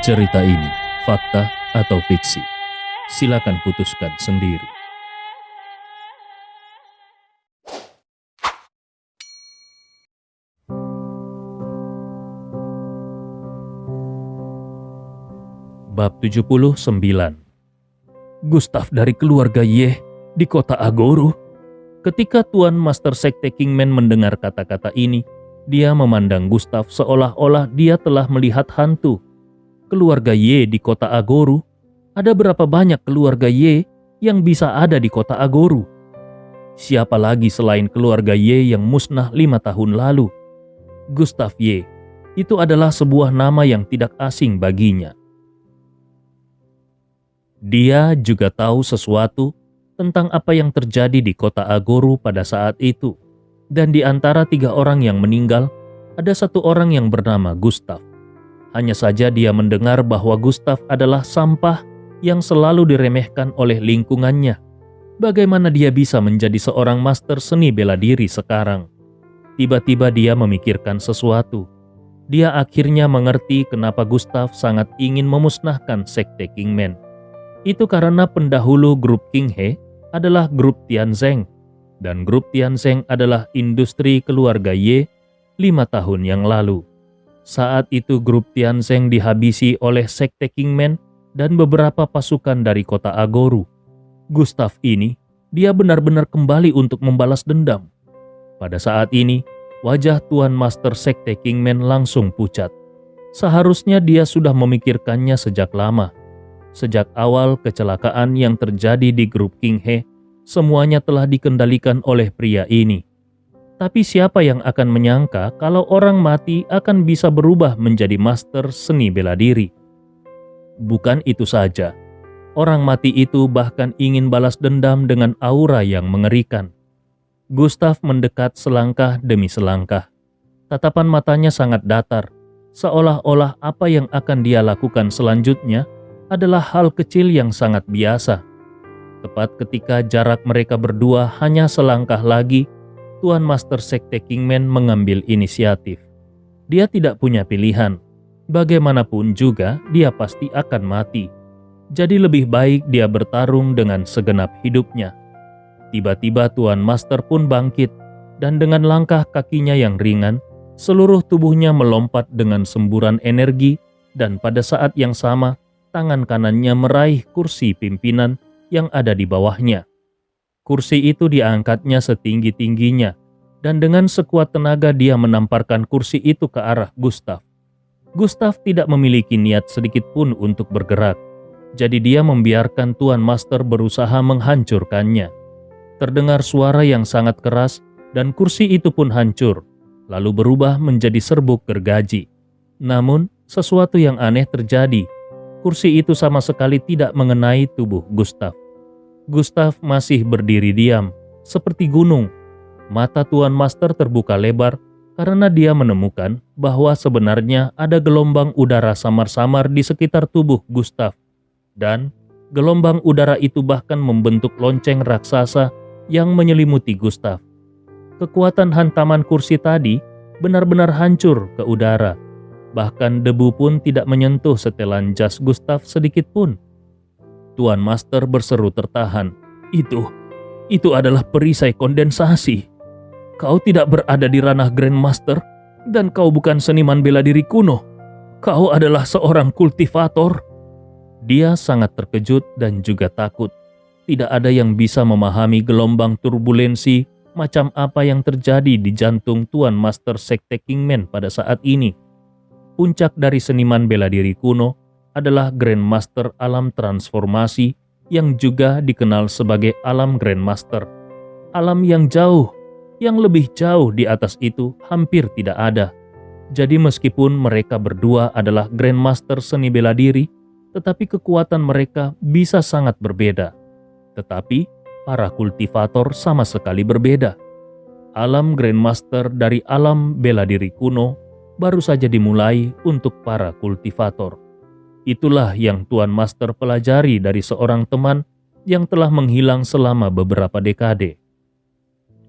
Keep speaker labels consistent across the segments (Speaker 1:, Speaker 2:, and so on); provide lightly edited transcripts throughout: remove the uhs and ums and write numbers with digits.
Speaker 1: Cerita ini fakta atau fiksi? Silakan putuskan sendiri. Bab 79. Gustav dari keluarga Ye di kota Agoru. Ketika Tuan Master Sekte Kingman mendengar kata-kata ini, dia memandang Gustav seolah-olah dia telah melihat hantu. Keluarga Ye di kota Agoru? Ada berapa banyak keluarga Ye yang bisa ada di kota Agoru? Siapa lagi selain keluarga Ye yang musnah 5 tahun lalu? Gustav Ye, itu adalah sebuah nama yang tidak asing baginya. Dia juga tahu sesuatu tentang apa yang terjadi di kota Agoru pada saat itu. Dan di antara 3 orang yang meninggal, ada 1 orang yang bernama Gustav. Hanya saja dia mendengar bahwa Gustav adalah sampah yang selalu diremehkan oleh lingkungannya. Bagaimana dia bisa menjadi seorang master seni bela diri sekarang? Tiba-tiba dia memikirkan sesuatu. Dia akhirnya mengerti kenapa Gustav sangat ingin memusnahkan Sekte Kingman. Itu karena pendahulu grup King He adalah grup Tianzeng, dan grup Tianzeng adalah industri keluarga Ye 5 tahun yang lalu. Saat itu grup Tianzeng dihabisi oleh Sekte Kingman dan beberapa pasukan dari kota Agoru. Gustav ini, dia benar-benar kembali untuk membalas dendam. Pada saat ini, wajah Tuan Master Sekte Kingman langsung pucat. Seharusnya dia sudah memikirkannya sejak lama. Sejak awal kecelakaan yang terjadi di grup King He, semuanya telah dikendalikan oleh pria ini. Tapi siapa yang akan menyangka kalau orang mati akan bisa berubah menjadi master seni bela diri? Bukan itu saja, orang mati itu bahkan ingin balas dendam dengan aura yang mengerikan. Gustav mendekat selangkah demi selangkah. Tatapan matanya sangat datar, seolah-olah apa yang akan dia lakukan selanjutnya adalah hal kecil yang sangat biasa. Tepat ketika jarak mereka berdua hanya selangkah lagi, Tuan Master Sekte Kingman mengambil inisiatif. Dia tidak punya pilihan. Bagaimanapun juga dia pasti akan mati. Jadi lebih baik dia bertarung dengan segenap hidupnya. Tiba-tiba Tuan Master pun bangkit, dan dengan langkah kakinya yang ringan, seluruh tubuhnya melompat dengan semburan energi, dan pada saat yang sama, tangan kanannya meraih kursi pimpinan yang ada di bawahnya. Kursi itu diangkatnya setinggi-tingginya, dan dengan sekuat tenaga dia menamparkan kursi itu ke arah Gustav. Gustav tidak memiliki niat sedikit pun untuk bergerak, jadi dia membiarkan Tuan Master berusaha menghancurkannya. Terdengar suara yang sangat keras, dan kursi itu pun hancur, lalu berubah menjadi serbuk gergaji. Namun, sesuatu yang aneh terjadi. Kursi itu sama sekali tidak mengenai tubuh Gustav. Gustav masih berdiri diam, seperti gunung. Mata Tuan Master terbuka lebar karena dia menemukan bahwa sebenarnya ada gelombang udara samar-samar di sekitar tubuh Gustav. Dan gelombang udara itu bahkan membentuk lonceng raksasa yang menyelimuti Gustav. Kekuatan hantaman kursi tadi benar-benar hancur ke udara. Bahkan debu pun tidak menyentuh setelan jas Gustav sedikit pun. Tuan Master berseru tertahan, Itu adalah perisai kondensasi. Kau tidak berada di ranah Grandmaster, dan kau bukan seniman bela diri kuno. Kau adalah seorang kultivator." Dia sangat terkejut dan juga takut. Tidak ada yang bisa memahami gelombang turbulensi macam apa yang terjadi di jantung Tuan Master Sekte Kingman pada saat ini. Puncak dari seniman bela diri kuno adalah Grandmaster alam transformasi yang juga dikenal sebagai alam Grandmaster. Alam yang jauh, yang lebih jauh di atas itu hampir tidak ada. Jadi meskipun mereka berdua adalah Grandmaster seni bela diri, tetapi kekuatan mereka bisa sangat berbeda. Tetapi para kultivator sama sekali berbeda. Alam Grandmaster dari alam bela diri kuno baru saja dimulai untuk para kultivator. Itulah yang Tuan Master pelajari dari seorang teman yang telah menghilang selama beberapa dekade.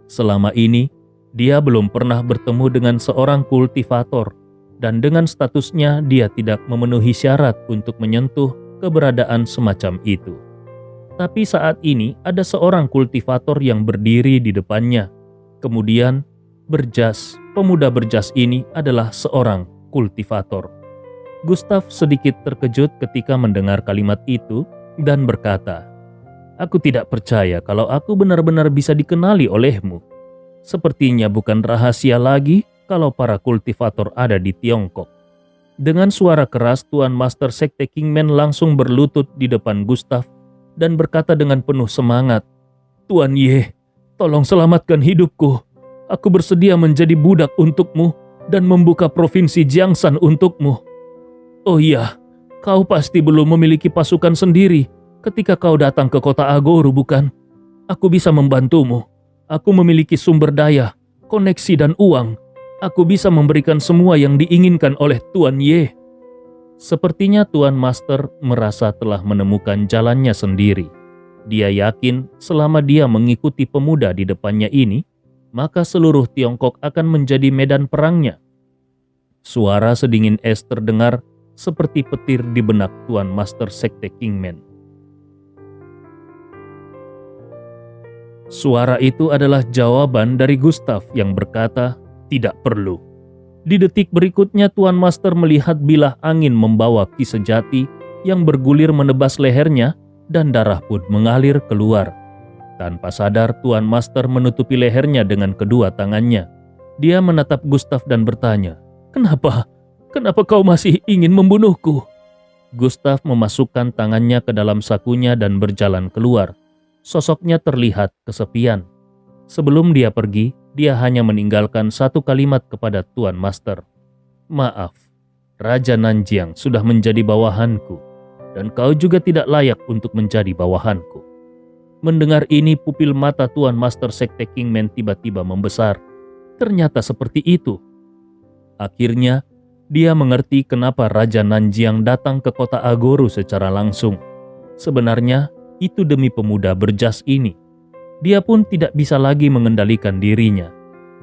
Speaker 1: Selama ini, dia belum pernah bertemu dengan seorang kultivator. dan dengan statusnya dia tidak memenuhi syarat untuk menyentuh keberadaan semacam itu. Tapi saat ini ada seorang kultivator yang berdiri di depannya. Kemudian pemuda berjas ini adalah seorang kultivator. Gustav sedikit terkejut ketika mendengar kalimat itu dan berkata, "Aku tidak percaya kalau aku benar-benar bisa dikenali olehmu. Sepertinya bukan rahasia lagi kalau para kultivator ada di Tiongkok." Dengan suara keras, Tuan Master Sekte Kingman langsung berlutut di depan Gustav dan berkata dengan penuh semangat, "Tuan Ye, tolong selamatkan hidupku. Aku bersedia menjadi budak untukmu dan membuka provinsi Jiangsan untukmu. Oh iya, kau pasti belum memiliki pasukan sendiri ketika kau datang ke kota Agoru, bukan? Aku bisa membantumu. Aku memiliki sumber daya, koneksi dan uang. Aku bisa memberikan semua yang diinginkan oleh Tuan Ye." Sepertinya Tuan Master merasa telah menemukan jalannya sendiri. Dia yakin selama dia mengikuti pemuda di depannya ini, maka seluruh Tiongkok akan menjadi medan perangnya. Suara sedingin es terdengar seperti petir di benak Tuan Master Sekte Kingman. Suara itu adalah jawaban dari Gustav yang berkata, "Tidak perlu." Di detik berikutnya Tuan Master melihat bilah angin membawa ki sejati yang bergulir menebas lehernya dan darah pun mengalir keluar. Tanpa sadar Tuan Master menutupi lehernya dengan kedua tangannya. Dia menatap Gustav dan bertanya, "Kenapa? Kenapa kau masih ingin membunuhku?" Gustav memasukkan tangannya ke dalam sakunya dan berjalan keluar. Sosoknya terlihat kesepian. Sebelum dia pergi, dia hanya meninggalkan satu kalimat kepada Tuan Master. "Maaf, Raja Nanjiang sudah menjadi bawahanku, dan kau juga tidak layak untuk menjadi bawahanku." Mendengar ini, pupil mata Tuan Master Sekte Kingman tiba-tiba membesar. Ternyata seperti itu. Akhirnya, dia mengerti kenapa Raja Nanjiang datang ke kota Agoru secara langsung. Sebenarnya, itu demi pemuda berjas ini. Dia pun tidak bisa lagi mengendalikan dirinya.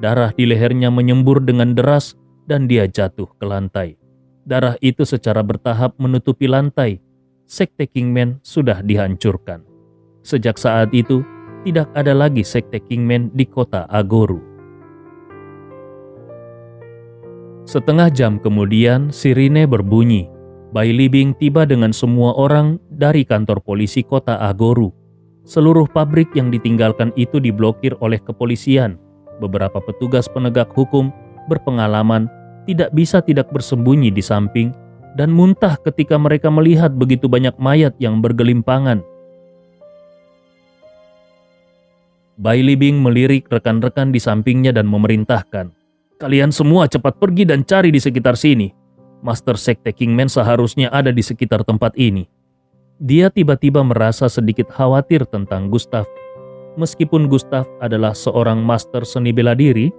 Speaker 1: Darah di lehernya menyembur dengan deras dan dia jatuh ke lantai. Darah itu secara bertahap menutupi lantai. Sekte Kingman sudah dihancurkan. Sejak saat itu, tidak ada lagi Sekte Kingman di kota Agoru. Setengah jam kemudian, sirine berbunyi. Bai Libing tiba dengan semua orang dari kantor polisi kota Agoru. Seluruh pabrik yang ditinggalkan itu diblokir oleh kepolisian. Beberapa petugas penegak hukum berpengalaman tidak bisa tidak bersembunyi di samping dan muntah ketika mereka melihat begitu banyak mayat yang bergelimpangan. Bai Libing melirik rekan-rekan di sampingnya dan memerintahkan, "Kalian semua cepat pergi dan cari di sekitar sini. Master Sekte Kingman seharusnya ada di sekitar tempat ini." Dia tiba-tiba merasa sedikit khawatir tentang Gustav. Meskipun Gustav adalah seorang master seni bela diri,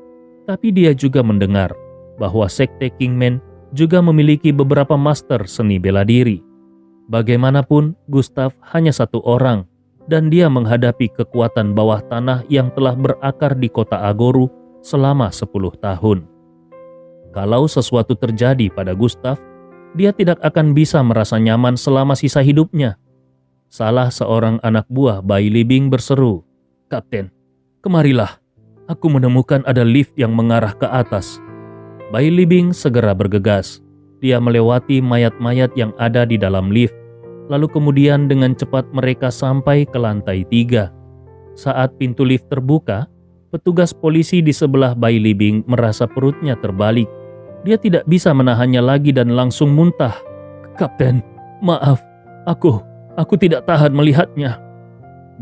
Speaker 1: tapi dia juga mendengar bahwa Sekte Kingman juga memiliki beberapa master seni bela diri. Bagaimanapun, Gustav hanya satu orang, dan dia menghadapi kekuatan bawah tanah yang telah berakar di kota Agoru selama 10 tahun. Kalau sesuatu terjadi pada Gustav, dia tidak akan bisa merasa nyaman selama sisa hidupnya. Salah seorang anak buah Bai Libing berseru, "Kapten, kemarilah. Aku menemukan ada lift yang mengarah ke atas." Bai Libing segera bergegas. Dia melewati mayat-mayat yang ada di dalam lift. Lalu kemudian dengan cepat mereka sampai ke lantai 3. Saat pintu lift terbuka, petugas polisi di sebelah Bai Libing merasa perutnya terbalik. Dia tidak bisa menahannya lagi dan langsung muntah. "Kapten, maaf, aku tidak tahan melihatnya."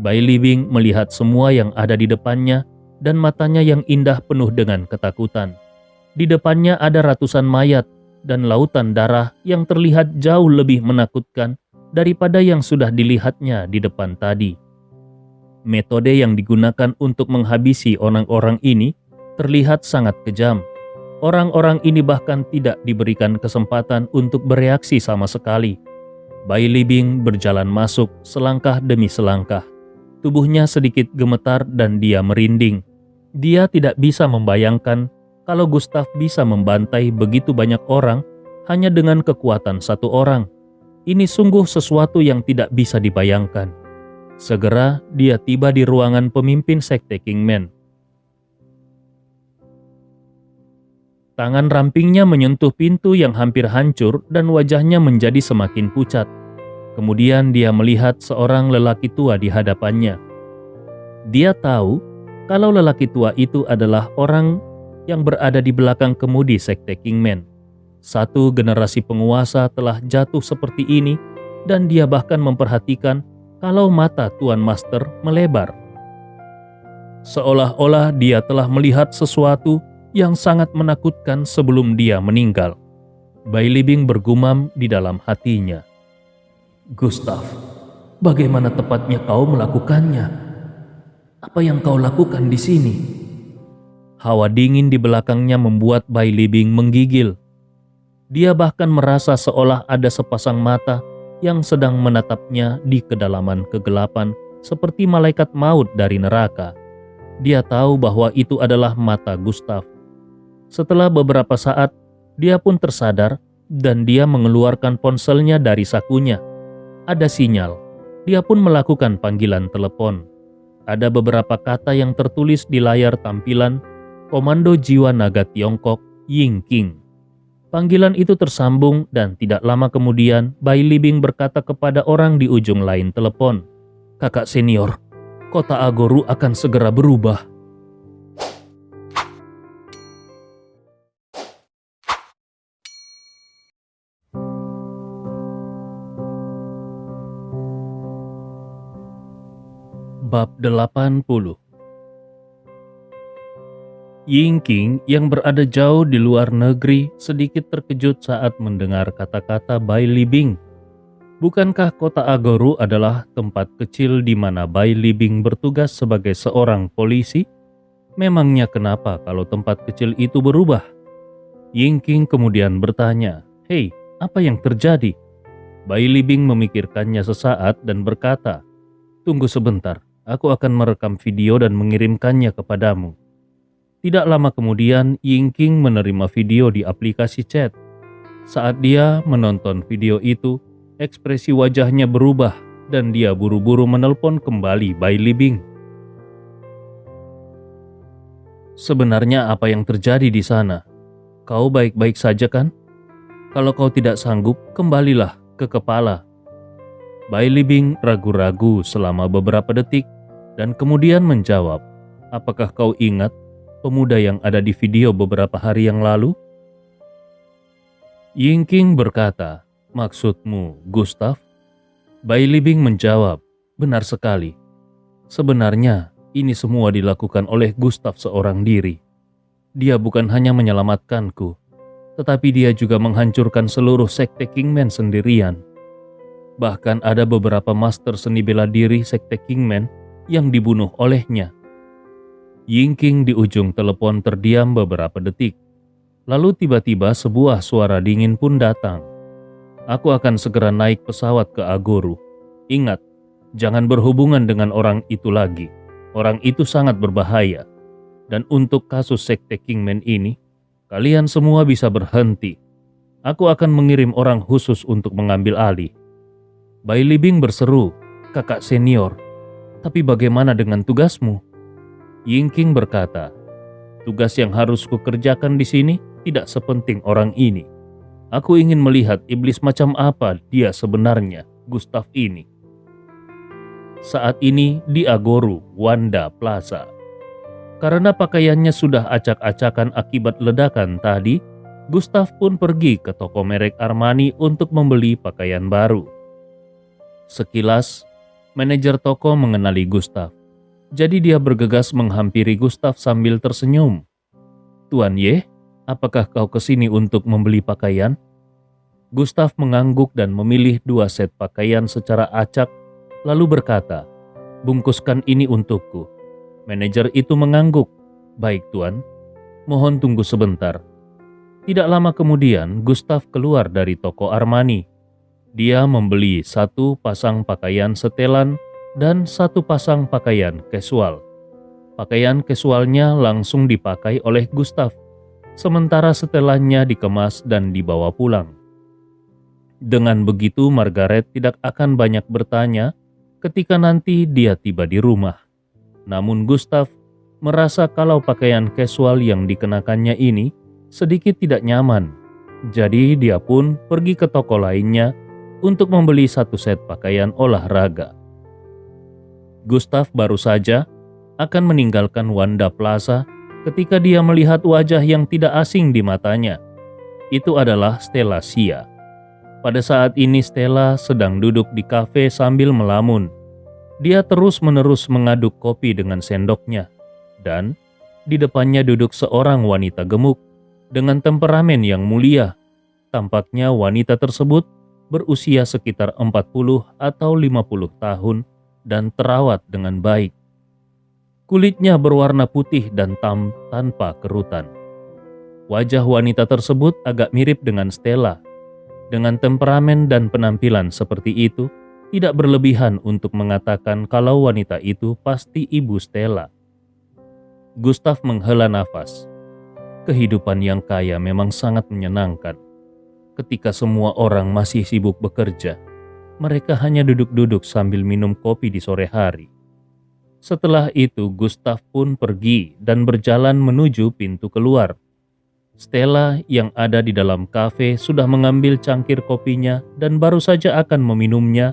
Speaker 1: Bai Libing melihat semua yang ada di depannya dan matanya yang indah penuh dengan ketakutan. Di depannya ada ratusan mayat dan lautan darah yang terlihat jauh lebih menakutkan daripada yang sudah dilihatnya di depan tadi. Metode yang digunakan untuk menghabisi orang-orang ini terlihat sangat kejam. Orang-orang ini bahkan tidak diberikan kesempatan untuk bereaksi sama sekali. Bai Libing berjalan masuk selangkah demi selangkah. Tubuhnya sedikit gemetar dan dia merinding. Dia tidak bisa membayangkan kalau Gustav bisa membantai begitu banyak orang hanya dengan kekuatan satu orang. Ini sungguh sesuatu yang tidak bisa dibayangkan. Segera dia tiba di ruangan pemimpin sekte Kingman. Tangan rampingnya menyentuh pintu yang hampir hancur dan wajahnya menjadi semakin pucat. Kemudian dia melihat seorang lelaki tua di hadapannya. Dia tahu kalau lelaki tua itu adalah orang yang berada di belakang kemudi sekte Kingman. Satu generasi penguasa telah jatuh seperti ini dan dia bahkan memperhatikan kalau mata Tuan Master melebar. Seolah-olah dia telah melihat sesuatu yang sangat menakutkan sebelum dia meninggal. Bai Libing bergumam di dalam hatinya. Gustav, bagaimana tepatnya kau melakukannya? Apa yang kau lakukan di sini? Hawa dingin di belakangnya membuat Bai Libing menggigil. Dia bahkan merasa seolah ada sepasang mata yang sedang menatapnya di kedalaman kegelapan seperti malaikat maut dari neraka. Dia tahu bahwa itu adalah mata Gustav. Setelah beberapa saat, dia pun tersadar dan dia mengeluarkan ponselnya dari sakunya. Ada sinyal. Dia pun melakukan panggilan telepon. Ada beberapa kata yang tertulis di layar tampilan Komando Jiwa Naga Tiongkok Ying King. Panggilan itu tersambung dan tidak lama kemudian Bai Libing berkata kepada orang di ujung lain telepon, "Kakak senior, kota Agoru akan segera berubah." Bab 80. Ying King yang berada jauh di luar negeri sedikit terkejut saat mendengar kata-kata Bai Libing. Bukankah kota Agoru adalah tempat kecil di mana Bai Libing bertugas sebagai seorang polisi? Memangnya kenapa kalau tempat kecil itu berubah? Ying King kemudian bertanya, "Hei, apa yang terjadi?" Bai Libing memikirkannya sesaat dan berkata, "Tunggu sebentar, aku akan merekam video dan mengirimkannya kepadamu." Tidak lama kemudian, Ying King menerima video di aplikasi chat. Saat dia menonton video itu, ekspresi wajahnya berubah dan dia buru-buru menelpon kembali Bai Libing. "Sebenarnya apa yang terjadi di sana? Kau baik-baik saja kan? Kalau kau tidak sanggup, kembalilah ke kepala." Bai Libing ragu-ragu selama beberapa detik dan kemudian menjawab, "Apakah kau ingat pemuda yang ada di video beberapa hari yang lalu?" Ying King berkata, "Maksudmu Gustav?" Bai Libing menjawab, "Benar sekali. Sebenarnya ini semua dilakukan oleh Gustav seorang diri. Dia bukan hanya menyelamatkanku, tetapi dia juga menghancurkan seluruh sekte Kingman sendirian. Bahkan ada beberapa master seni bela diri sekte Kingman yang dibunuh olehnya." Ying King di ujung telepon terdiam beberapa detik. Lalu tiba-tiba sebuah suara dingin pun datang. "Aku akan segera naik pesawat ke Agoru. Ingat, jangan berhubungan dengan orang itu lagi. Orang itu sangat berbahaya. Dan untuk kasus sekte Kingman ini, kalian semua bisa berhenti. Aku akan mengirim orang khusus untuk mengambil alih." Bai Libing berseru, "Kakak senior, tapi bagaimana dengan tugasmu?" Ying King berkata, "Tugas yang harus kukerjakan di sini tidak sepenting orang ini. Aku ingin melihat iblis macam apa dia sebenarnya, Gustav ini." Saat ini di Agoru, Wanda Plaza. Karena pakaiannya sudah acak-acakan akibat ledakan tadi, Gustav pun pergi ke toko merek Armani untuk membeli pakaian baru. Sekilas, manajer toko mengenali Gustav. Jadi dia bergegas menghampiri Gustav sambil tersenyum. "Tuan Ye, apakah kau kesini untuk membeli pakaian?" Gustav mengangguk dan memilih 2 set pakaian secara acak, lalu berkata, "Bungkuskan ini untukku." Manajer itu mengangguk, "Baik tuan, mohon tunggu sebentar." Tidak lama kemudian, Gustav keluar dari toko Armani. Dia membeli 1 pasang pakaian setelan dan 1 pasang pakaian casual. Pakaian casualnya langsung dipakai oleh Gustav, sementara setelahnya dikemas dan dibawa pulang. Dengan begitu, Margaret tidak akan banyak bertanya ketika nanti dia tiba di rumah. Namun Gustav merasa kalau pakaian casual yang dikenakannya ini sedikit tidak nyaman. Jadi dia pun pergi ke toko lainnya untuk membeli satu set pakaian olahraga. Gustav baru saja akan meninggalkan Wanda Plaza ketika dia melihat wajah yang tidak asing di matanya. Itu adalah Stella Sia. Pada saat ini Stella sedang duduk di kafe sambil melamun. Dia terus-menerus mengaduk kopi dengan sendoknya. Dan di depannya duduk seorang wanita gemuk dengan temperamen yang mulia. Tampaknya wanita tersebut berusia sekitar 40 atau 50 tahun dan terawat dengan baik. Kulitnya berwarna putih dan tanpa kerutan. Wajah wanita tersebut agak mirip dengan Stella. Dengan temperamen dan penampilan seperti itu, tidak berlebihan untuk mengatakan kalau wanita itu pasti ibu Stella. Gustav menghela nafas. Kehidupan yang kaya memang sangat menyenangkan. Ketika semua orang masih sibuk bekerja, mereka hanya duduk-duduk sambil minum kopi di sore hari. Setelah itu, Gustav pun pergi dan berjalan menuju pintu keluar. Stella yang ada di dalam kafe sudah mengambil cangkir kopinya dan baru saja akan meminumnya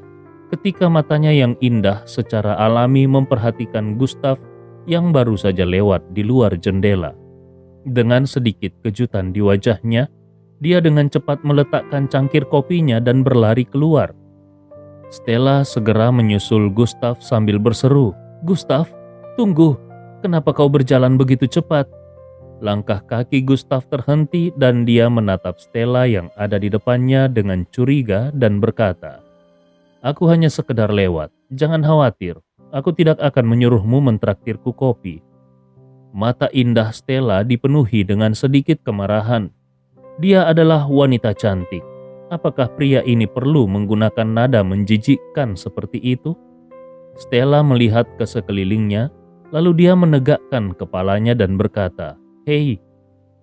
Speaker 1: ketika matanya yang indah secara alami memperhatikan Gustav yang baru saja lewat di luar jendela. Dengan sedikit kejutan di wajahnya, dia dengan cepat meletakkan cangkir kopinya dan berlari keluar. Stella segera menyusul Gustav sambil berseru, "Gustav, tunggu, kenapa kau berjalan begitu cepat?" Langkah kaki Gustav terhenti dan dia menatap Stella yang ada di depannya dengan curiga dan berkata, "Aku hanya sekedar lewat, jangan khawatir, aku tidak akan menyuruhmu mentraktirku kopi." Mata indah Stella dipenuhi dengan sedikit kemarahan. Dia adalah wanita cantik. Apakah pria ini perlu menggunakan nada menjijikkan seperti itu? Stella melihat ke sekelilingnya, lalu dia menegakkan kepalanya dan berkata, "Hei,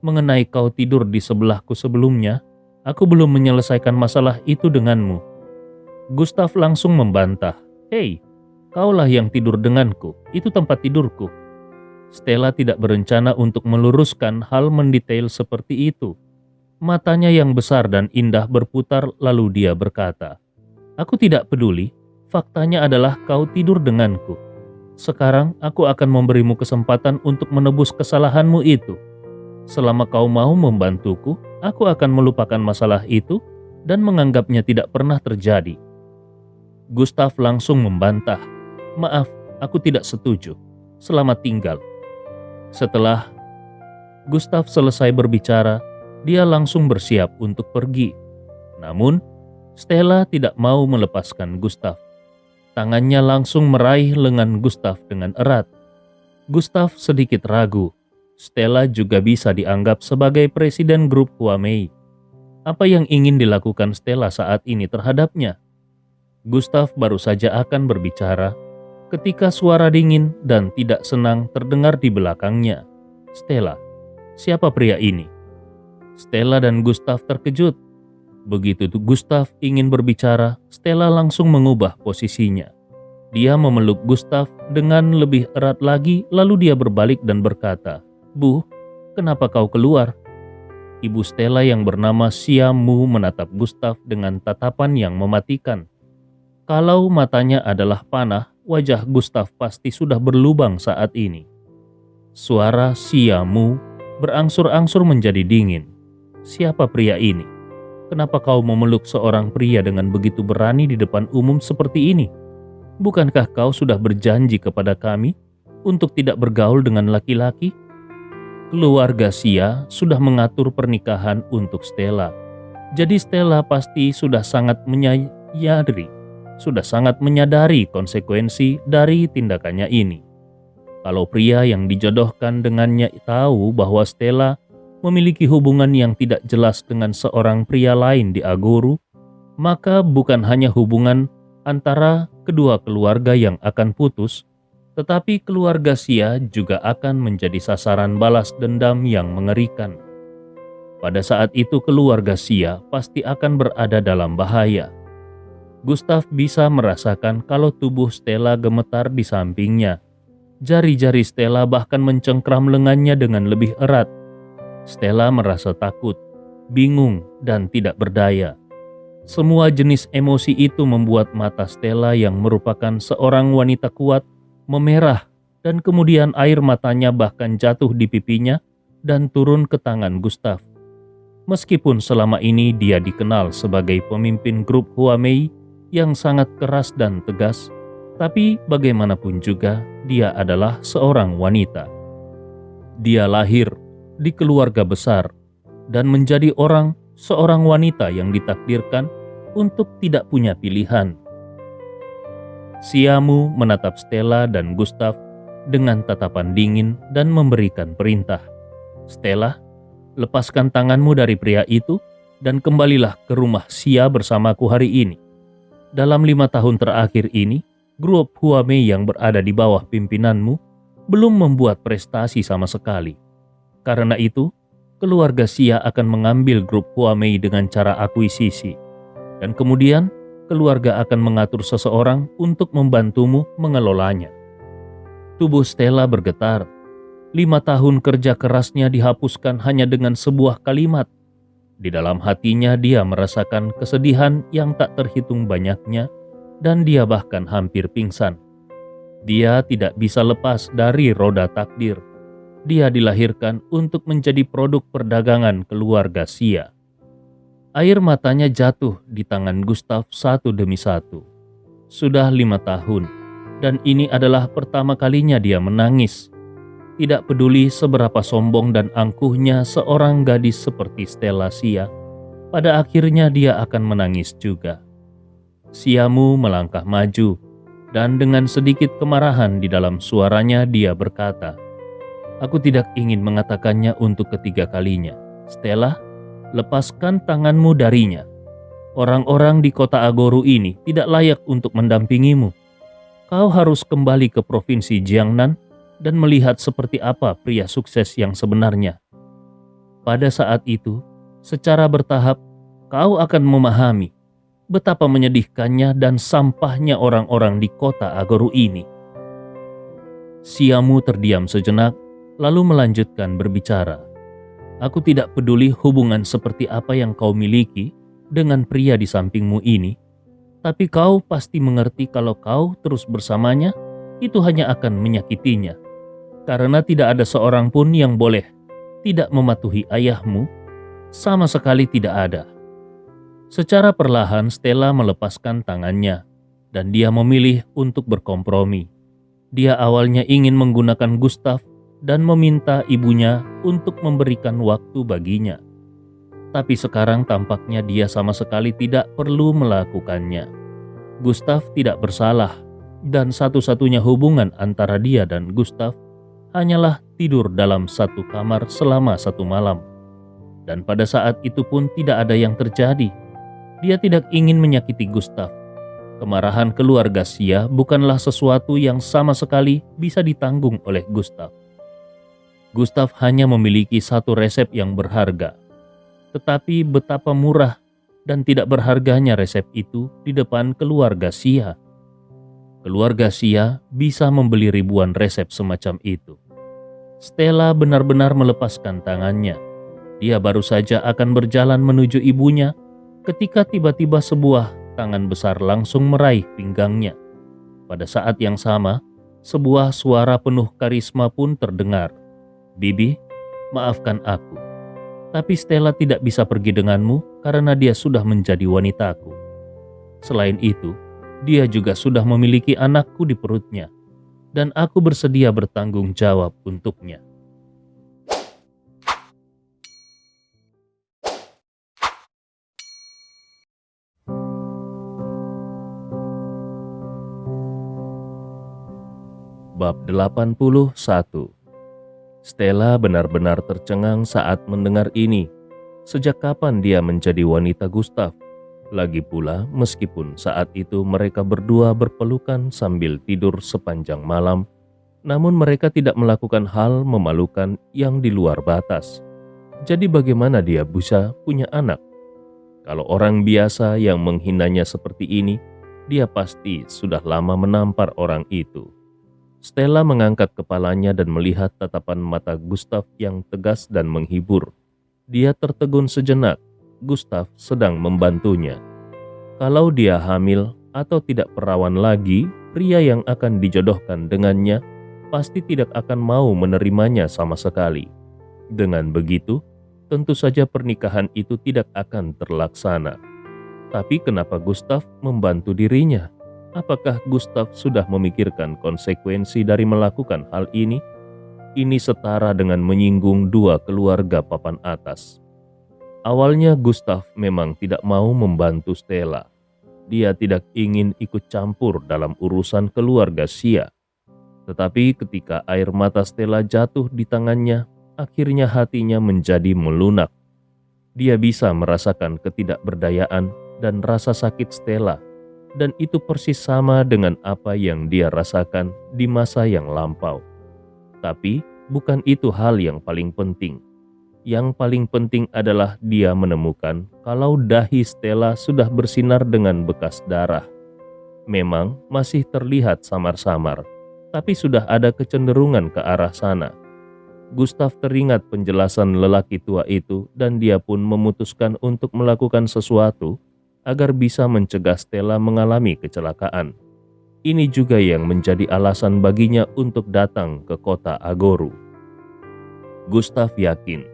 Speaker 1: mengenai kau tidur di sebelahku sebelumnya, aku belum menyelesaikan masalah itu denganmu." Gustav langsung membantah, "Hei, kaulah yang tidur denganku, itu tempat tidurku." Stella tidak berencana untuk meluruskan hal mendetail seperti itu. Matanya yang besar dan indah berputar lalu dia berkata, "Aku tidak peduli, faktanya adalah kau tidur denganku. Sekarang aku akan memberimu kesempatan untuk menebus kesalahanmu itu. Selama kau mau membantuku, aku akan melupakan masalah itu dan menganggapnya tidak pernah terjadi." Gustav langsung membantah, "Maaf, aku tidak setuju. Selamat tinggal." Setelah Gustav selesai berbicara, dia langsung bersiap untuk pergi. Namun, Stella tidak mau melepaskan Gustav. Tangannya langsung meraih lengan Gustav dengan erat. Gustav sedikit ragu. Stella juga bisa dianggap sebagai presiden grup Huamei. Apa yang ingin dilakukan Stella saat ini terhadapnya? Gustav baru saja akan berbicara ketika suara dingin dan tidak senang terdengar di belakangnya. "Stella, siapa pria ini?" Stella dan Gustav terkejut. Begitu Gustav ingin berbicara, Stella langsung mengubah posisinya. Dia memeluk Gustav dengan lebih erat lagi, lalu dia berbalik dan berkata, "Bu, kenapa kau keluar?" Ibu Stella yang bernama Sia Mu menatap Gustav dengan tatapan yang mematikan. Kalau matanya adalah panah, wajah Gustav pasti sudah berlubang saat ini. Suara Sia Mu berangsur-angsur menjadi dingin. "Siapa pria ini? Kenapa kau memeluk seorang pria dengan begitu berani di depan umum seperti ini? Bukankah kau sudah berjanji kepada kami untuk tidak bergaul dengan laki-laki?" Keluarga Sia sudah mengatur pernikahan untuk Stella. Jadi Stella pasti sudah sangat menyadari konsekuensi dari tindakannya ini. Kalau pria yang dijodohkan dengannya tahu bahwa Stella memiliki hubungan yang tidak jelas dengan seorang pria lain di Agoru, maka bukan hanya hubungan antara kedua keluarga yang akan putus, tetapi keluarga Sia juga akan menjadi sasaran balas dendam yang mengerikan. Pada saat itu keluarga Sia pasti akan berada dalam bahaya. Gustav bisa merasakan kalau tubuh Stella gemetar di sampingnya. Jari-jari Stella bahkan mencengkram lengannya dengan lebih erat. Stella merasa takut, bingung, dan tidak berdaya. Semua jenis emosi itu membuat mata Stella yang merupakan seorang wanita kuat memerah, dan kemudian air matanya bahkan jatuh di pipinya dan turun ke tangan Gustav. Meskipun selama ini dia dikenal sebagai pemimpin grup Huamei yang sangat keras dan tegas, tapi bagaimanapun juga dia adalah seorang wanita. Dia lahir di keluarga besar dan menjadi seorang wanita yang ditakdirkan untuk tidak punya pilihan. Siamu menatap Stella dan Gustav dengan tatapan dingin dan memberikan perintah. Stella, lepaskan tanganmu dari pria itu dan kembalilah ke rumah Sia bersamaku hari ini. Dalam 5 tahun terakhir ini, grup Huamei yang berada di bawah pimpinanmu belum membuat prestasi sama sekali. Karena itu, keluarga Sia akan mengambil grup Huamei dengan cara akuisisi. Dan kemudian, keluarga akan mengatur seseorang untuk membantumu mengelolanya. Tubuh Stella bergetar. 5 tahun kerja kerasnya dihapuskan hanya dengan sebuah kalimat. Di dalam hatinya dia merasakan kesedihan yang tak terhitung banyaknya, dan dia bahkan hampir pingsan. Dia tidak bisa lepas dari roda takdir. Dia dilahirkan untuk menjadi produk perdagangan keluarga Sia. Air matanya jatuh di tangan Gustav satu demi satu. Sudah 5 tahun, dan ini adalah pertama kalinya dia menangis. Tidak peduli seberapa sombong dan angkuhnya seorang gadis seperti Stella Sia, pada akhirnya dia akan menangis juga. Siamu melangkah maju, dan dengan sedikit kemarahan di dalam suaranya dia berkata, "Aku tidak ingin mengatakannya untuk ketiga kalinya. Stella, lepaskan tanganmu darinya. Orang-orang di kota Agoru ini tidak layak untuk mendampingimu. Kau harus kembali ke provinsi Jiangnan dan melihat seperti apa pria sukses yang sebenarnya. Pada saat itu, secara bertahap, kau akan memahami betapa menyedihkannya dan sampahnya orang-orang di kota Agoru ini." Siamu terdiam sejenak, lalu melanjutkan berbicara. "Aku tidak peduli hubungan seperti apa yang kau miliki dengan pria di sampingmu ini, tapi kau pasti mengerti kalau kau terus bersamanya, itu hanya akan menyakitinya. Karena tidak ada seorang pun yang boleh tidak mematuhi ayahmu, sama sekali tidak ada." Secara perlahan Stella melepaskan tangannya, dan dia memilih untuk berkompromi. Dia awalnya ingin menggunakan Gustav dan meminta ibunya untuk memberikan waktu baginya. Tapi sekarang tampaknya dia sama sekali tidak perlu melakukannya. Gustav tidak bersalah, dan satu-satunya hubungan antara dia dan Gustav hanyalah tidur dalam satu kamar selama 1 malam. Dan pada saat itu pun tidak ada yang terjadi. Dia tidak ingin menyakiti Gustav. Kemarahan keluarga Sia bukanlah sesuatu yang sama sekali bisa ditanggung oleh Gustav. Gustav hanya memiliki satu resep yang berharga. Tetapi betapa murah dan tidak berharganya resep itu di depan keluarga Sia. Keluarga Sia bisa membeli ribuan resep semacam itu. Stella benar-benar melepaskan tangannya. Dia baru saja akan berjalan menuju ibunya ketika tiba-tiba sebuah tangan besar langsung meraih pinggangnya. Pada saat yang sama, sebuah suara penuh karisma pun terdengar. "Bibi, maafkan aku. Tapi Stella tidak bisa pergi denganmu karena dia sudah menjadi wanitaku. Selain itu, dia juga sudah memiliki anakku di perutnya, dan aku bersedia bertanggung jawab untuknya." Bab 81. Stella benar-benar tercengang saat mendengar ini. Sejak kapan dia menjadi wanita Gustav? Lagi pula, meskipun saat itu mereka berdua berpelukan sambil tidur sepanjang malam, namun mereka tidak melakukan hal memalukan yang di luar batas. Jadi bagaimana dia bisa punya anak? Kalau orang biasa yang menghinanya seperti ini, dia pasti sudah lama menampar orang itu. Stella mengangkat kepalanya dan melihat tatapan mata Gustav yang tegas dan menghibur. Dia tertegun sejenak. Gustav sedang membantunya. Kalau dia hamil atau tidak perawan lagi, pria yang akan dijodohkan dengannya pasti tidak akan mau menerimanya sama sekali. Dengan begitu, tentu saja pernikahan itu tidak akan terlaksana. Tapi kenapa Gustav membantu dirinya? Apakah Gustav sudah memikirkan konsekuensi dari melakukan hal ini? Ini setara dengan menyinggung dua keluarga papan atas. Awalnya Gustav memang tidak mau membantu Stella. Dia tidak ingin ikut campur dalam urusan keluarga Sia. Tetapi ketika air mata Stella jatuh di tangannya, akhirnya hatinya menjadi melunak. Dia bisa merasakan ketidakberdayaan dan rasa sakit Stella, dan itu persis sama dengan apa yang dia rasakan di masa yang lampau. Tapi bukan itu hal yang paling penting. Yang paling penting adalah dia menemukan kalau dahi Stella sudah bersinar dengan bekas darah. Memang masih terlihat samar-samar, tapi sudah ada kecenderungan ke arah sana. Gustav teringat penjelasan lelaki tua itu dan dia pun memutuskan untuk melakukan sesuatu agar bisa mencegah Stella mengalami kecelakaan. Ini juga yang menjadi alasan baginya untuk datang ke kota Agoru. Gustav yakin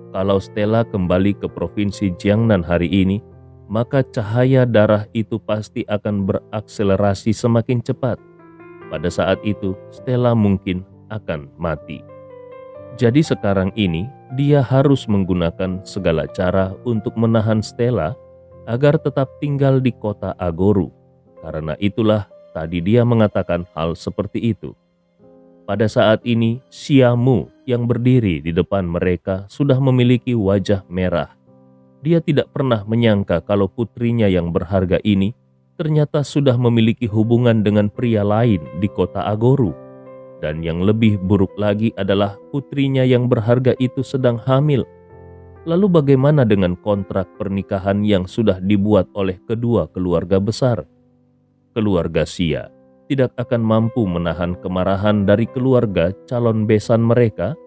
Speaker 1: kalau Stella kembali ke provinsi Jiangnan hari ini, maka cahaya darah itu pasti akan berakselerasi semakin cepat. Pada saat itu, Stella mungkin akan mati. Jadi sekarang ini, dia harus menggunakan segala cara untuk menahan Stella agar tetap tinggal di kota Agoru. Karena itulah tadi dia mengatakan hal seperti itu. Pada saat ini, Xiamu yang berdiri di depan mereka sudah memiliki wajah merah. Dia tidak pernah menyangka kalau putrinya yang berharga ini ternyata sudah memiliki hubungan dengan pria lain di kota Agoru. Dan yang lebih buruk lagi adalah putrinya yang berharga itu sedang hamil. Lalu bagaimana dengan kontrak pernikahan yang sudah dibuat oleh kedua keluarga besar? Keluarga Xia tidak akan mampu menahan kemarahan dari keluarga calon besan mereka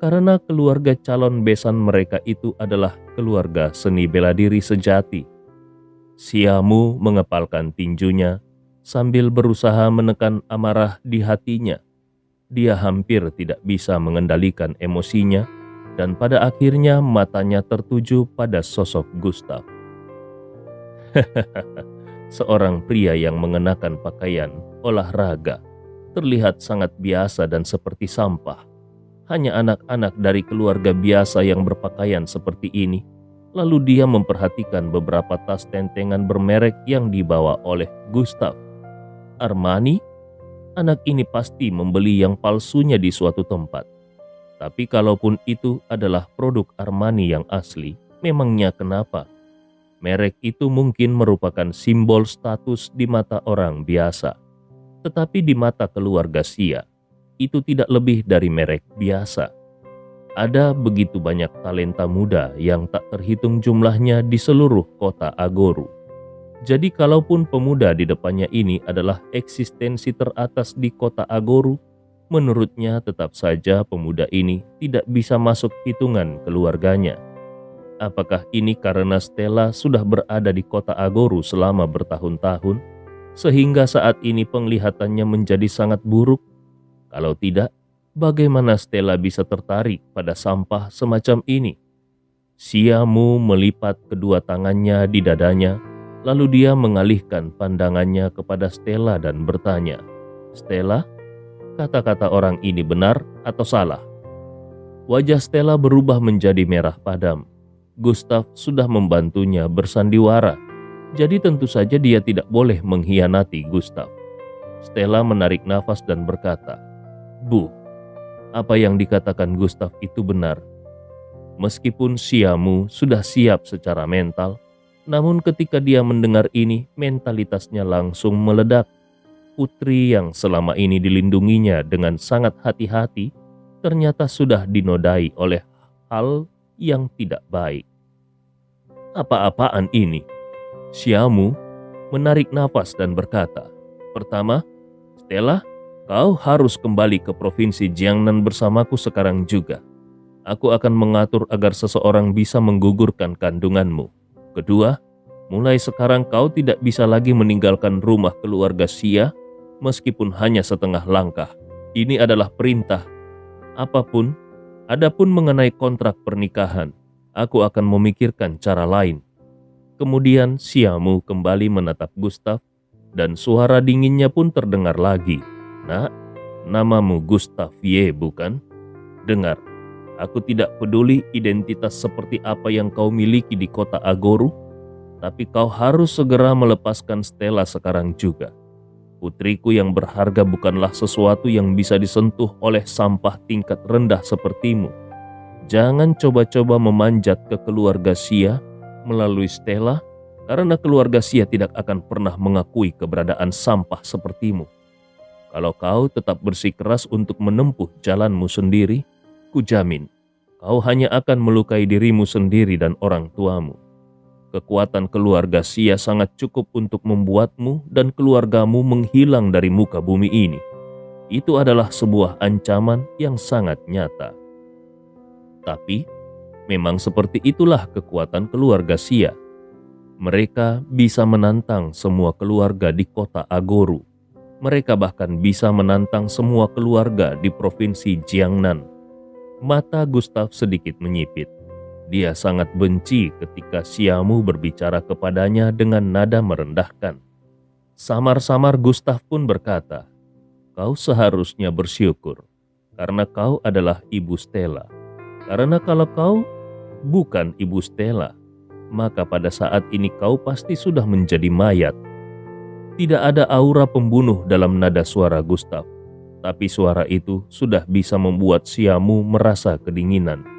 Speaker 1: karena keluarga calon besan mereka itu adalah keluarga seni bela diri sejati. Xiamu mengepalkan tinjunya sambil berusaha menekan amarah di hatinya. Dia hampir tidak bisa mengendalikan emosinya dan pada akhirnya matanya tertuju pada sosok Gustav. Seorang pria yang mengenakan pakaian olahraga terlihat sangat biasa dan seperti sampah. Hanya anak-anak dari keluarga biasa yang berpakaian seperti ini. Lalu dia memperhatikan beberapa tas tentengan bermerek yang dibawa oleh Gustav. Armani? Anak ini pasti membeli yang palsunya di suatu tempat. Tapi kalaupun itu adalah produk Armani yang asli, memangnya kenapa? Merek itu mungkin merupakan simbol status di mata orang biasa. Tetapi di mata keluarga Xia, itu tidak lebih dari merek biasa. Ada begitu banyak talenta muda yang tak terhitung jumlahnya di seluruh kota Agoru. Jadi kalaupun pemuda di depannya ini adalah eksistensi teratas di kota Agoru, menurutnya tetap saja pemuda ini tidak bisa masuk hitungan keluarganya. Apakah ini karena Stella sudah berada di kota Agoru selama bertahun-tahun, sehingga saat ini penglihatannya menjadi sangat buruk? Kalau tidak, bagaimana Stella bisa tertarik pada sampah semacam ini? Xiamu melipat kedua tangannya di dadanya, lalu dia mengalihkan pandangannya kepada Stella dan bertanya, "Stella, kata-kata orang ini benar atau salah?" Wajah Stella berubah menjadi merah padam. Gustav sudah membantunya bersandiwara, jadi tentu saja dia tidak boleh mengkhianati Gustav. Stella menarik nafas dan berkata, "Bu, apa yang dikatakan Gustav itu benar." Meskipun Xiamu sudah siap secara mental, namun ketika dia mendengar ini, mentalitasnya langsung meledak. Putri yang selama ini dilindunginya dengan sangat hati-hati, ternyata sudah dinodai oleh hal yang tidak baik. Apa-apaan ini? Xiaomu menarik nafas dan berkata, "Pertama, Stella, kau harus kembali ke provinsi Jiangnan bersamaku sekarang juga. Aku akan mengatur agar seseorang bisa menggugurkan kandunganmu. Kedua, mulai sekarang kau tidak bisa lagi meninggalkan rumah keluarga Xia meskipun hanya setengah langkah. Ini adalah perintah. Adapun mengenai kontrak pernikahan, aku akan memikirkan cara lain." Kemudian Xiaomu kembali menatap Gustav dan suara dinginnya pun terdengar lagi. "Nak, namamu Gustav Ye, bukan? Dengar, aku tidak peduli identitas seperti apa yang kau miliki di kota Agoru, tapi kau harus segera melepaskan Stella sekarang juga. Putriku yang berharga bukanlah sesuatu yang bisa disentuh oleh sampah tingkat rendah sepertimu. Jangan coba-coba memanjat ke keluarga Xia melalui Stella, karena keluarga Xia tidak akan pernah mengakui keberadaan sampah sepertimu. Kalau kau tetap bersikeras untuk menempuh jalanmu sendiri, kujamin kau hanya akan melukai dirimu sendiri dan orang tuamu. Kekuatan keluarga Xia sangat cukup untuk membuatmu dan keluargamu menghilang dari muka bumi ini. Itu adalah sebuah ancaman yang sangat nyata. Tapi, memang seperti itulah kekuatan keluarga Xia. Mereka bisa menantang semua keluarga di kota Agoru. Mereka bahkan bisa menantang semua keluarga di provinsi Jiangnan." Mata Gustav sedikit menyipit. Dia sangat benci ketika Xiaomu berbicara kepadanya dengan nada merendahkan. Samar-samar Gustav pun berkata, "Kau seharusnya bersyukur, karena kau adalah ibu Stella. Karena kalau kau bukan ibu Stella, maka pada saat ini kau pasti sudah menjadi mayat." Tidak ada aura pembunuh dalam nada suara Gustav, tapi suara itu sudah bisa membuat Xiaomu merasa kedinginan.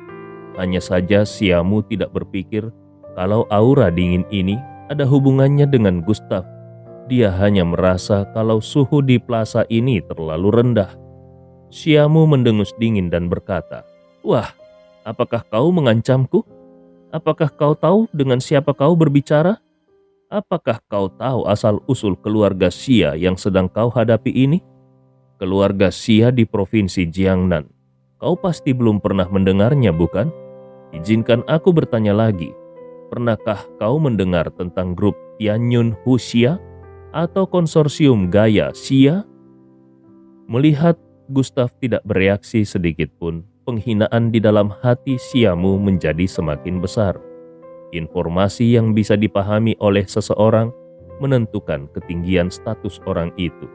Speaker 1: Hanya saja Xiaomu tidak berpikir kalau aura dingin ini ada hubungannya dengan Gustav. Dia hanya merasa kalau suhu di plaza ini terlalu rendah. Xiaomu mendengus dingin dan berkata, "Wah, apakah kau mengancamku? Apakah kau tahu dengan siapa kau berbicara? Apakah kau tahu asal-usul keluarga Xia yang sedang kau hadapi ini? Keluarga Xia di provinsi Jiangnan. Kau pasti belum pernah mendengarnya, bukan? Izinkan aku bertanya lagi. Pernahkah kau mendengar tentang grup Tianyun Hu Xia atau konsorsium Gaya Xia?" Melihat Gustav tidak bereaksi sedikit pun, penghinaan di dalam hati Xiaomu menjadi semakin besar. Informasi yang bisa dipahami oleh seseorang menentukan ketinggian status orang itu.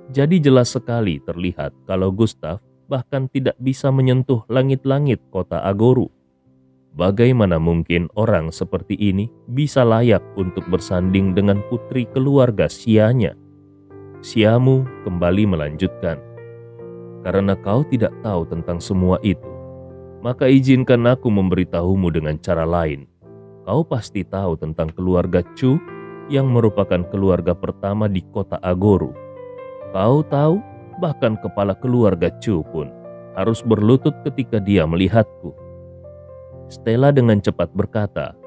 Speaker 1: Jadi jelas sekali terlihat kalau Gustav bahkan tidak bisa menyentuh langit-langit kota Agoru. Bagaimana mungkin orang seperti ini bisa layak untuk bersanding dengan putri keluarga Xia-nya? Xiaomu kembali melanjutkan, "Karena kau tidak tahu tentang semua itu, maka izinkan aku memberitahumu dengan cara lain. Kau pasti tahu tentang keluarga Chu yang merupakan keluarga pertama di kota Agoru. Kau tahu bahkan kepala keluarga Chu pun harus berlutut ketika dia melihatku." Stella dengan cepat berkata,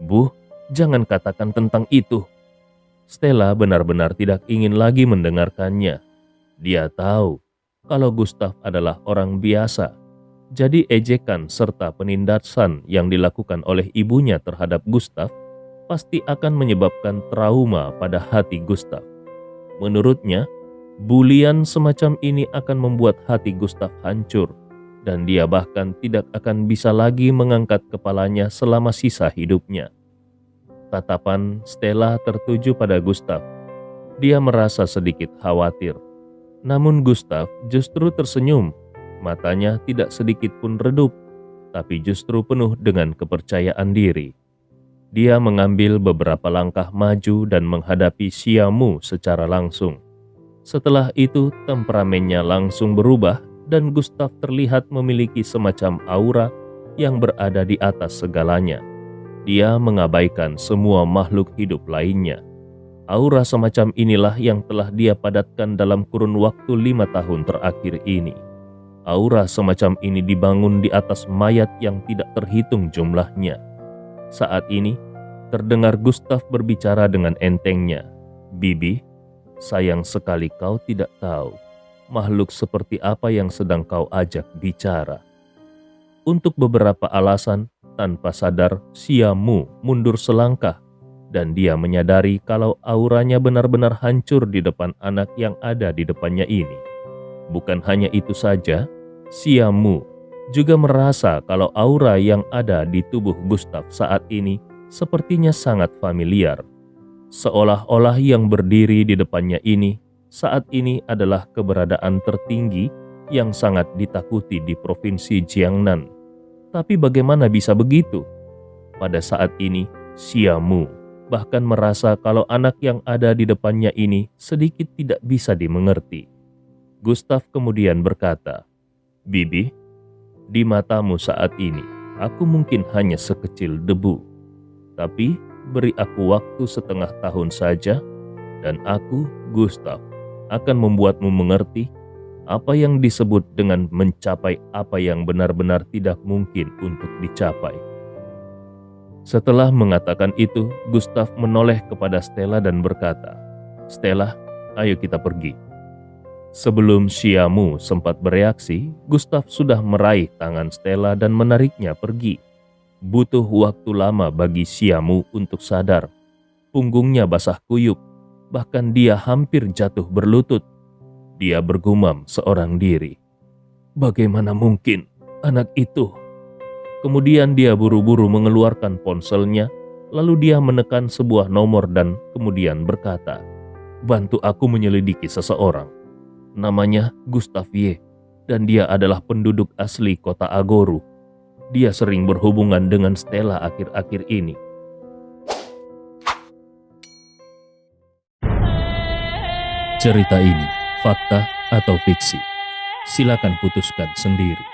Speaker 1: "Bu, jangan katakan tentang itu." Stella benar-benar tidak ingin lagi mendengarkannya. Dia tahu kalau Gustav adalah orang biasa, jadi ejekan serta penindasan yang dilakukan oleh ibunya terhadap Gustav pasti akan menyebabkan trauma pada hati Gustav. Menurutnya, bulian semacam ini akan membuat hati Gustav hancur, dan dia bahkan tidak akan bisa lagi mengangkat kepalanya selama sisa hidupnya. Tatapan Stella tertuju pada Gustav. Dia merasa sedikit khawatir. Namun Gustav justru tersenyum. Matanya tidak sedikit pun redup, tapi justru penuh dengan kepercayaan diri. Dia mengambil beberapa langkah maju dan menghadapi Xiaomu secara langsung. Setelah itu, temperamennya langsung berubah dan Gustav terlihat memiliki semacam aura yang berada di atas segalanya. Dia mengabaikan semua makhluk hidup lainnya. Aura semacam inilah yang telah dia padatkan dalam kurun waktu 5 tahun terakhir ini. Aura semacam ini dibangun di atas mayat yang tidak terhitung jumlahnya. Saat ini, terdengar Gustav berbicara dengan entengnya. "Bibi, sayang sekali kau tidak tahu makhluk seperti apa yang sedang kau ajak bicara." Untuk beberapa alasan, tanpa sadar, Siamu mundur selangkah dan dia menyadari kalau auranya benar-benar hancur di depan anak yang ada di depannya ini. Bukan hanya itu saja, Siamu juga merasa kalau aura yang ada di tubuh Gustav saat ini sepertinya sangat familiar. Seolah-olah yang berdiri di depannya ini saat ini adalah keberadaan tertinggi yang sangat ditakuti di provinsi Jiangnan. Tapi bagaimana bisa begitu? Pada saat ini, Siamu bahkan merasa kalau anak yang ada di depannya ini sedikit tidak bisa dimengerti. Gustav kemudian berkata, "Bibi, di matamu saat ini, aku mungkin hanya sekecil debu. Tapi beri aku waktu setengah tahun saja, dan aku, Gustav, akan membuatmu mengerti apa yang disebut dengan mencapai apa yang benar-benar tidak mungkin untuk dicapai." Setelah mengatakan itu, Gustav menoleh kepada Stella dan berkata, "Stella, ayo kita pergi." Sebelum Siamu sempat bereaksi, Gustav sudah meraih tangan Stella dan menariknya pergi. Butuh waktu lama bagi Siamu untuk sadar. Punggungnya basah kuyup, bahkan dia hampir jatuh berlutut. Dia bergumam seorang diri, "Bagaimana mungkin anak itu?" Kemudian dia buru-buru mengeluarkan ponselnya, lalu dia menekan sebuah nomor dan kemudian berkata, "Bantu aku menyelidiki seseorang. Namanya Gustav Ye, dan dia adalah penduduk asli kota Agoru. Dia sering berhubungan dengan Stella akhir-akhir ini." Cerita ini fakta atau fiksi? Silakan putuskan sendiri.